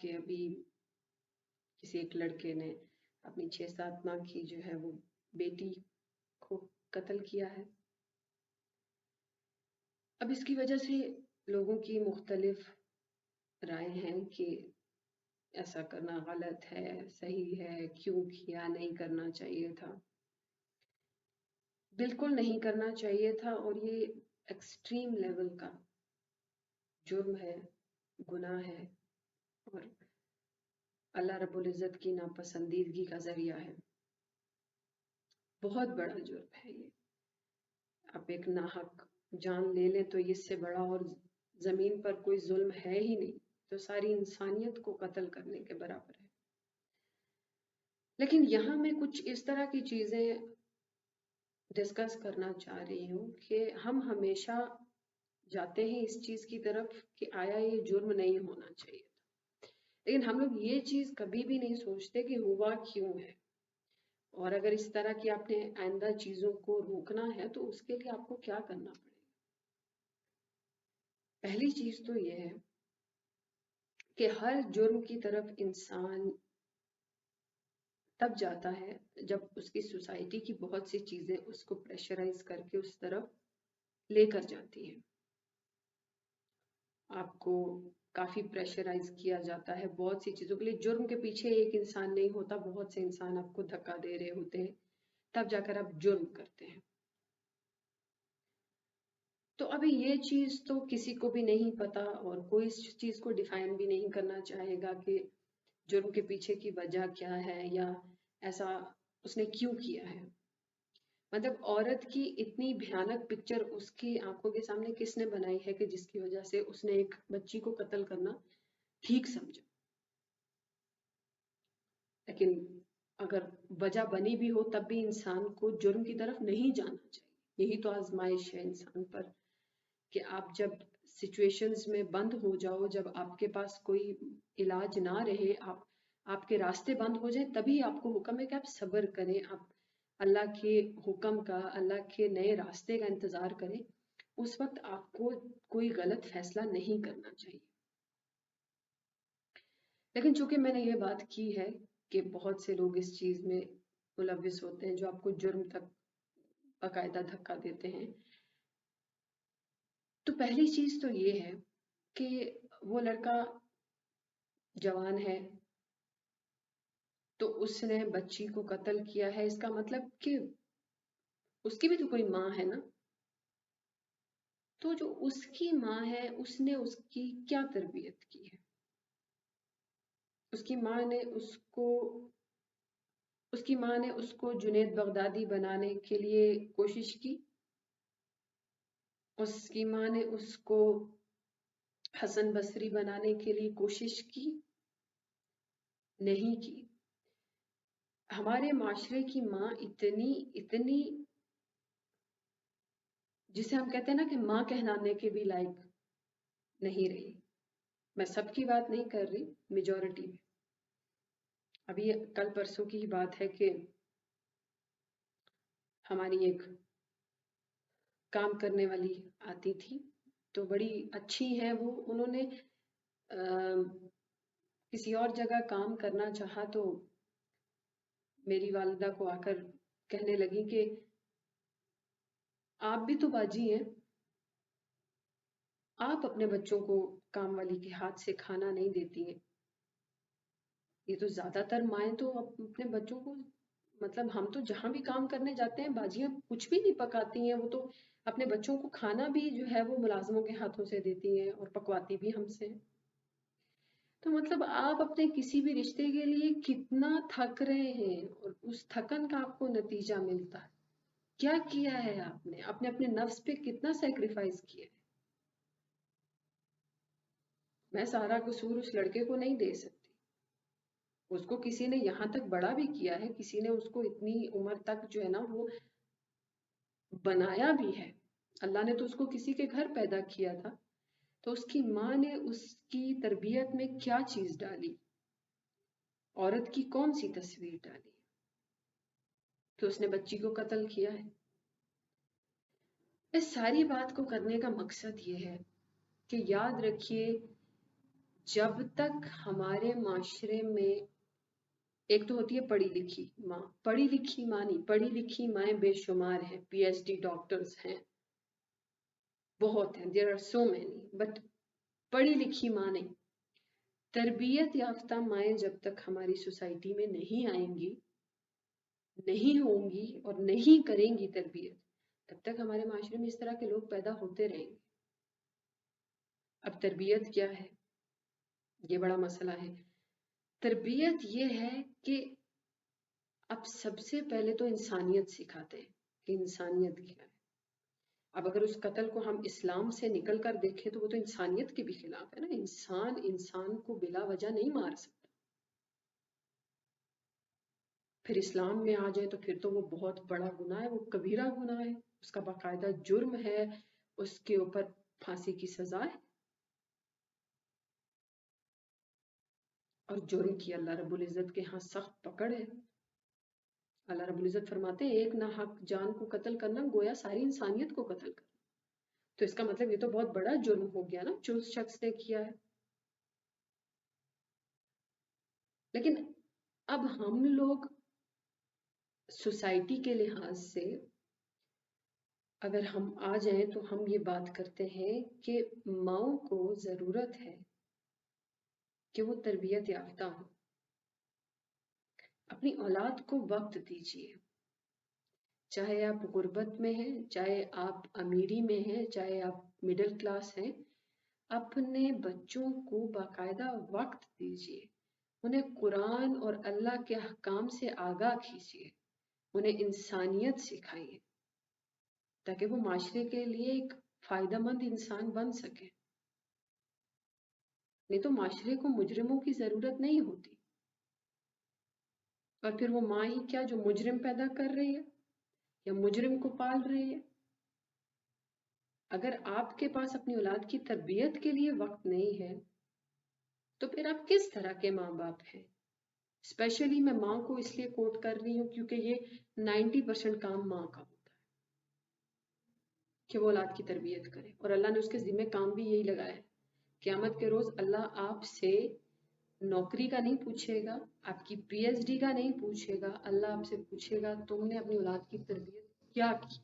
کہ ابھی کسی ایک لڑکے نے اپنی 6-7 ماہ کی جو ہے وہ بیٹی کو قتل کیا ہے. اب اس کی وجہ سے لوگوں کی مختلف رائے ہیں کہ ایسا کرنا غلط ہے، صحیح ہے، کیوں کیا، نہیں کرنا چاہیے تھا. بالکل نہیں کرنا چاہیے تھا، اور یہ ایکسٹریم لیول کا جرم ہے، گناہ ہے، اور اللہ رب العزت کی ناپسندیدگی کا ذریعہ ہے. بہت بڑا جرم ہے یہ. آپ ایک ناحق جان لے لیں تو اس سے بڑا اور زمین پر کوئی ظلم ہے ہی نہیں، تو ساری انسانیت کو قتل کرنے کے برابر ہے. لیکن یہاں میں کچھ اس طرح کی چیزیں ڈسکس کرنا چاہ رہی ہوں کہ ہم ہمیشہ جاتے ہیں اس چیز کی طرف کہ آیا یہ جرم نہیں ہونا چاہیے تھا، لیکن ہم لوگ یہ چیز کبھی بھی نہیں سوچتے کہ ہوا کیوں ہے. اور اگر اس طرح کی آپ نے آئندہ چیزوں کو روکنا ہے تو اس کے لیے آپ کو کیا کرنا پڑے گا. پہلی چیز تو یہ ہے کہ ہر جرم کی طرف انسان تب جاتا ہے جب اس کی سوسائٹی کی بہت سی چیزیں اس کو پریشرائز کر کے اس طرف لے کر جاتی ہیں. آپ کو کافی پریشرائز کیا جاتا ہے بہت سی چیزوں کے لیے. جرم کے پیچھے ایک انسان نہیں ہوتا، بہت سے انسان آپ کو دھکا دے رہے ہوتے ہیں، تب جا کر آپ جرم کرتے ہیں. تو ابھی یہ چیز تو کسی کو بھی نہیں پتا، اور کوئی اس چیز کو ڈیفائن بھی نہیں کرنا چاہے گا کہ جرم کے پیچھے کی وجہ کیا ہے یا ایسا اس نے کیوں کیا ہے. مطلب عورت کی اتنی بھیانک پکچر اس کی آنکھوں کے سامنے کس نے بنائی ہے کہ جس کی وجہ سے اس نے ایک بچی کو قتل کرنا ٹھیک سمجھا. لیکن اگر وجہ بنی بھی ہو تب بھی انسان کو جرم کی طرف نہیں جانا چاہیے. یہی تو آزمائش ہے انسان پر کہ آپ جب سچویشنز میں بند ہو جاؤ، جب آپ کے پاس کوئی علاج نہ رہے، آپ کے راستے بند ہو جائیں، تبھی آپ کو حکم ہے کہ آپ صبر کریں، آپ اللہ کے حکم کا، اللہ کے نئے راستے کا انتظار کریں. اس وقت آپ کو کوئی غلط فیصلہ نہیں کرنا چاہیے. لیکن چونکہ میں نے یہ بات کی ہے کہ بہت سے لوگ اس چیز میں ملوث ہوتے ہیں جو آپ کو جرم تک باقاعدہ دھکا دیتے ہیں، تو پہلی چیز تو یہ ہے کہ وہ لڑکا جوان ہے تو اس نے بچی کو قتل کیا ہے. اس کا مطلب کہ اس کی بھی تو کوئی ماں ہے نا. تو جو اس کی ماں ہے اس نے اس کی کیا تربیت کی ہے. اس کی ماں نے اس کو جنید بغدادی بنانے کے لیے کوشش کی. اس کی ماں نے اس کو حسن بصری بنانے کے لیے کوشش کی؟ نہیں کی. ہمارے معاشرے کی ماں اتنی جسے ہم کہتے ہیں نا کہ ماں کہلانے کے بھی لائق نہیں رہی. میں سب کی بات نہیں کر رہی، میجورٹی میں. ابھی کل پرسوں کی بات ہے کہ ہماری ایک کام کرنے والی آتی تھی تو بڑی اچھی ہے وہ. انہوں نے کسی اور جگہ کام کرنا چاہا تو میری والدہ کو آ کر کہنے لگی کہ آپ بھی تو باجی ہیں، آپ اپنے بچوں کو کام والی کے ہاتھ سے کھانا نہیں دیتی ہیں. یہ تو زیادہ تر مائیں تو اپنے بچوں کو، مطلب ہم تو جہاں بھی کام کرنے جاتے ہیں باجیاں کچھ بھی نہیں پکاتی ہیں، وہ تو اپنے بچوں کو کھانا بھی جو ہے وہ ملازموں کے ہاتھوں سے دیتی ہیں اور پکواتی بھی ہم سے. تو مطلب آپ اپنے کسی بھی رشتے کے لیے کتنا تھک رہے ہیں اور اس تھکن کا آپ کو نتیجہ ملتا ہے. کیا کیا ہے آپ نے اپنے نفس پہ کتنا سیکریفائس کیا ہے. میں سارا قصور اس لڑکے کو نہیں دے سکتی. اس کو کسی نے یہاں تک بڑا بھی کیا ہے، کسی نے اس کو اتنی عمر تک جو ہے نا وہ بنایا بھی ہے. اللہ نے تو اس کو کسی کے گھر پیدا کیا تھا، تو اس کی ماں نے اس کی تربیت میں کیا چیز ڈالی، عورت کی کون سی تصویر ڈالی، تو اس نے بچی کو قتل کیا ہے. اس ساری بات کو کرنے کا مقصد یہ ہے کہ یاد رکھیے جب تک ہمارے معاشرے میں ایک تو ہوتی ہے پڑھی لکھی ماں، پڑھی لکھی ماں نہیں، پڑھی لکھی مائیں بے شمار ہیں، پی ایچ ڈی ڈاکٹرز ہیں، بہت ہیں، there are so many, but پڑھی لکھی ماں نہیں۔ تربیت یافتہ مائیں جب تک ہماری سوسائٹی میں نہیں آئیں گی، نہیں ہوں گی اور نہیں کریں گی تربیت، تب تک ہمارے معاشرے میں اس طرح کے لوگ پیدا ہوتے رہیں گے۔ اب تربیت کیا ہے؟ یہ بڑا مسئلہ ہے۔ تربیت یہ ہے کہ اب سب سے پہلے تو انسانیت سکھاتے ہیں کہ انسانیت کیا ہے۔ اب اگر اس قتل کو ہم اسلام سے نکل کر دیکھیں تو وہ تو انسانیت کے بھی خلاف ہے نا، انسان کو بلا وجہ نہیں مار سکتا۔ پھر اسلام میں آ جائے تو پھر تو وہ بہت بڑا گناہ ہے، وہ کبیرہ گناہ ہے، اس کا باقاعدہ جرم ہے، اس کے اوپر پھانسی کی سزا ہے، اور جرم کی اللہ رب العزت کے ہاں سخت پکڑ ہے۔ اللہ رب العزت فرماتے ہیں ایک ناحق جان کو قتل کرنا گویا ساری انسانیت کو قتل کرنا، تو اس کا مطلب یہ تو بہت بڑا جرم ہو گیا نا جو اس شخص نے کیا ہے۔ لیکن اب ہم لوگ سوسائٹی کے لحاظ سے اگر ہم آ جائیں تو ہم یہ بات کرتے ہیں کہ ماؤں کو ضرورت ہے کہ وہ تربیت یافتہ ہو، اپنی اولاد کو وقت دیجیے، چاہے آپ غربت میں ہیں، چاہے آپ امیری میں ہیں، چاہے آپ مڈل کلاس ہیں، اپنے بچوں کو باقاعدہ وقت دیجیے، انہیں قرآن اور اللہ کے احکام سے آگاہ کیجیے، انہیں انسانیت سکھائیے تاکہ وہ معاشرے کے لیے ایک فائدہ مند انسان بن سکے۔ نہیں تو معاشرے کو مجرموں کی ضرورت نہیں ہوتی، اور پھر وہ ماں ہی کیا جو مجرم پیدا کر رہی ہے یا مجرم کو پال رہی ہے۔ اگر آپ کے پاس اپنی اولاد کی تربیت کے لیے وقت نہیں ہے تو پھر آپ کس طرح کے ماں باپ ہیں؟ اسپیشلی میں ماں کو اس لیے کوٹ کر رہی ہوں کیونکہ یہ 90% کام ماں کا ہوتا ہے کہ وہ اولاد کی تربیت کرے، اور اللہ نے اس کے ذمہ کام بھی یہی لگایا ہے۔ قیامت کے روز اللہ آپ سے نوکری کا نہیں پوچھے گا، آپ کی پی ایچ ڈی کا نہیں پوچھے گا، اللہ آپ سے پوچھے گا تم نے اپنی اولاد کی تربیت کیا کی،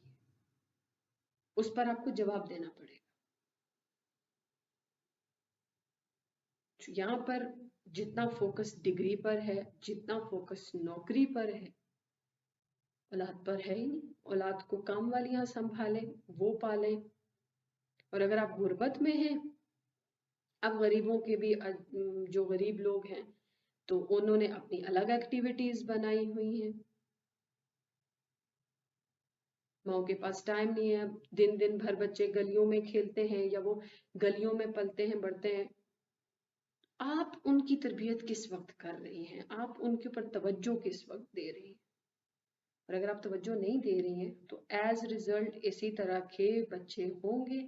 اس پر آپ کو جواب دینا پڑے گا۔ یہاں پر جتنا فوکس ڈگری پر ہے، جتنا فوکس نوکری پر ہے، اولاد پر ہے ہی نہیں۔ اولاد کو کام والیاں سنبھالیں، وہ پالیں، اور اگر آپ غربت میں ہیں، اب غریبوں کے بھی جو غریب لوگ ہیں تو انہوں نے اپنی الگ ایکٹیویٹیز بنائی ہوئی ہیں، ماؤں کے پاس ٹائم نہیں ہے، دن دن بھر بچے گلیوں میں کھیلتے ہیں یا وہ گلیوں میں پلتے ہیں بڑھتے ہیں، آپ ان کی تربیت کس وقت کر رہی ہیں، آپ ان کے اوپر توجہ کس وقت دے رہی ہیں؟ اور اگر آپ توجہ نہیں دے رہی ہیں تو ایز ریزلٹ اسی طرح کے بچے ہوں گے،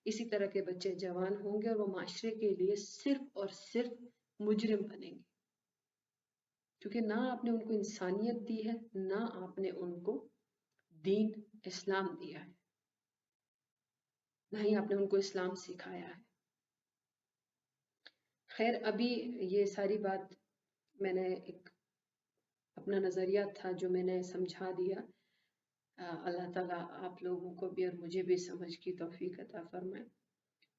اسی طرح کے بچے جوان ہوں گے، اور وہ معاشرے کے لیے صرف اور صرف مجرم بنیں گے، کیونکہ نہ آپ نے ان کو انسانیت دی ہے، نہ آپ نے ان کو دین اسلام دیا ہے، نہ ہی آپ نے ان کو اسلام سکھایا ہے۔ خیر ابھی یہ ساری بات میں نے ایک اپنا نظریہ تھا جو میں نے سمجھا دیا، اللہ تعالیٰ آپ لوگوں کو بھی اور مجھے بھی سمجھ کی توفیق عطا فرمائے۔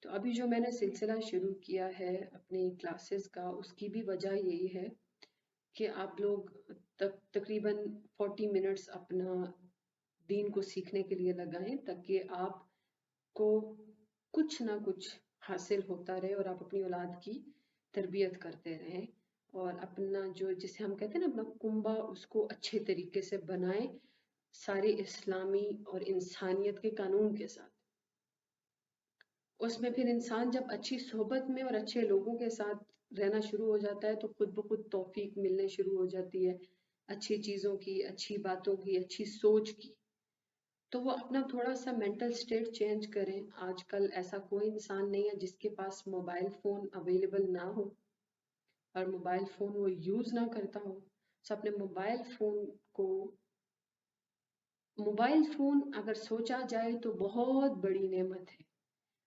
تو ابھی جو میں نے سلسلہ شروع کیا ہے اپنی کلاسز کا، اس کی بھی وجہ یہی ہے کہ آپ لوگ تقریباً 40 منٹس اپنا دین کو سیکھنے کے لیے لگائیں تاکہ آپ کو کچھ نہ کچھ حاصل ہوتا رہے اور آپ اپنی اولاد کی تربیت کرتے رہیں، اور اپنا جو جسے ہم کہتے ہیں نا اپنا کنبہ، اس کو اچھے طریقے سے بنائیں سارے اسلامی اور انسانیت کے قانون کے ساتھ۔ اس میں پھر انسان جب اچھی صحبت میں اور اچھے لوگوں کے ساتھ رہنا شروع ہو جاتا ہے تو خود بخود توفیق ملنے شروع ہو جاتی ہے اچھی چیزوں کی، اچھی باتوں کی، اچھی سوچ کی۔ تو وہ اپنا تھوڑا سا مینٹل سٹیٹ چینج کریں۔ آج کل ایسا کوئی انسان نہیں ہے جس کے پاس موبائل فون اویلیبل نہ ہو اور موبائل فون وہ یوز نہ کرتا ہو۔ سو اپنے موبائل فون اگر سوچا جائے تو بہت بڑی نعمت ہے،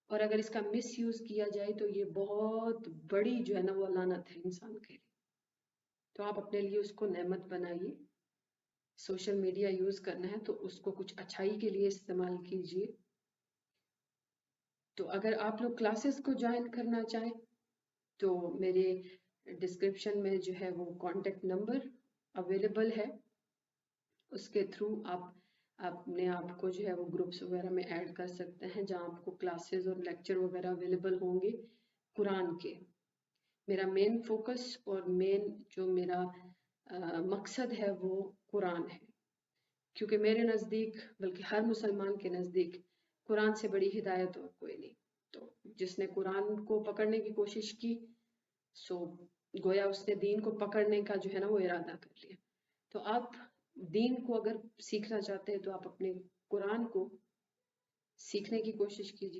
اور اگر اس کا مس یوز کیا جائے تو یہ بہت بڑی جو ہے نا وہ لعنت ہے انسان کے لیے. تو آپ اپنے لیے اس کو نعمت بنائیے. سوشل میڈیا یوز کرنا ہے تو اس کو کچھ اچھائی کے لیے استعمال کیجیے. تو اگر آپ لوگ کلاسز کو جوائن کرنا چاہیں تو میرے ڈسکرپشن میں جو ہے وہ کانٹیکٹ نمبر اویلیبل ہے. اس کے تھرو آپ اپنے آپ کو جو ہے وہ گروپس وغیرہ میں ایڈ کر سکتے ہیں جہاں آپ کو کلاسز اور لیکچر وغیرہ اویلیبل ہوں گے قرآن کے. میرا مین فوکس اور مین جو میرا مقصد ہے وہ قرآن ہے. کیونکہ میرے نزدیک بلکہ ہر مسلمان کے نزدیک قرآن سے بڑی ہدایت اور کوئی نہیں. تو جس نے قرآن کو پکڑنے کی کوشش کی سو گویا اس نے دین کو پکڑنے کا جو ہے نا وہ ارادہ کر لیا. تو آپ دین کو اگر سیکھنا چاہتے ہیں تو آپ اپنے قرآن کو سیکھنے کی کوشش کیجیے.